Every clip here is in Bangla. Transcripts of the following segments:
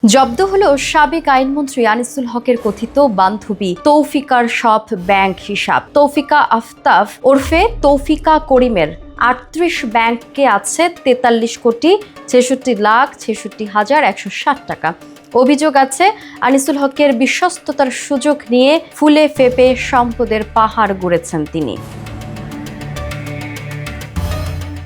জব্দ হলো সাবেক আইনমন্ত্রী আনিসুল হকের কথিত বান্ধবী তৌফিকার সব ব্যাংক হিসাব। তৌফিকা আফতাব ওরফে তৌফিকা করিমের ৩৮ ব্যাংকে আছে ৪৩,৬৬,৬৬,১৬০ টাকা। অভিযোগ আছে আনিসুল হকের বিশ্বস্ততার সুযোগ নিয়ে ফুলে ফেপে সম্পদের পাহাড় গড়েছেন তিনি।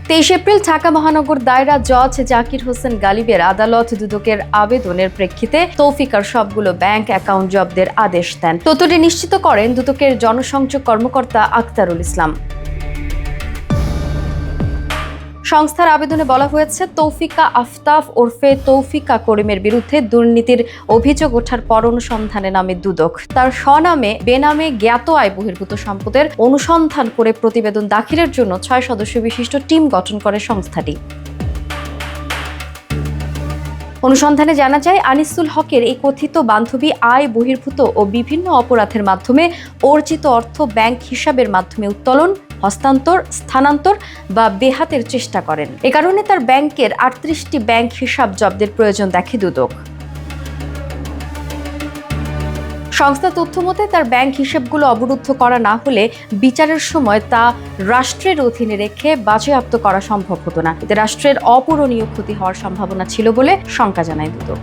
২৩ এপ্রিল ঢাকা মহানগর দায়রা জজ জাকির হোসেন গালিবের আদালত দুদকের আবেদনের প্রেক্ষিতে তৌফিকার সবগুলো ব্যাংক অ্যাকাউন্ট জব্দের আদেশ দেন। তথ্যটি নিশ্চিত করেন দুদকের জনসংযোগ কর্মকর্তা আক্তারুল ইসলাম। সংস্থার আবেদনে বলা হয়েছে, তৌফিকা আফতাব ওরফে তৌফিকা করিমের বিরুদ্ধে দুর্নীতির অভিযোগ ওঠার পর অনুসন্ধানে নামে দুদক। তার স্বনামে বেনামে জ্ঞাত আয় বহির্ভূত সম্পদের অনুসন্ধান করে প্রতিবেদন দাখিলের জন্য ৬ সদস্য বিশিষ্ট টিম গঠন করে সংস্থাটি। অনুসন্ধানে জানা যায়, আনিসুল হকের এই কথিত বান্ধবী আয় বহির্ভূত ও বিভিন্ন অপরাধের মাধ্যমে অর্জিত অর্থ ব্যাংক হিসাবের মাধ্যমে উত্তোলন, হস্তান্তর, স্থানান্তর বা বেহাতের চেষ্টা করেন। এ কারণে তার ব্যাংকের ৩৮টি ব্যাংক হিসাব জব্দের প্রয়োজন দেখে দুদক। সংস্থা তথ্য মতে তার ব্যাংক হিসাবগুলো অবরুদ্ধ করা না হলে বিচারের সময় তা রাষ্ট্রের অধীনে রেখে বাজেয়াপ্ত করা সম্ভব হতো না। এতে রাষ্ট্রের অপূরণীয় ক্ষতি হওয়ার সম্ভাবনা ছিল বলে শঙ্কা জানায় দুদক।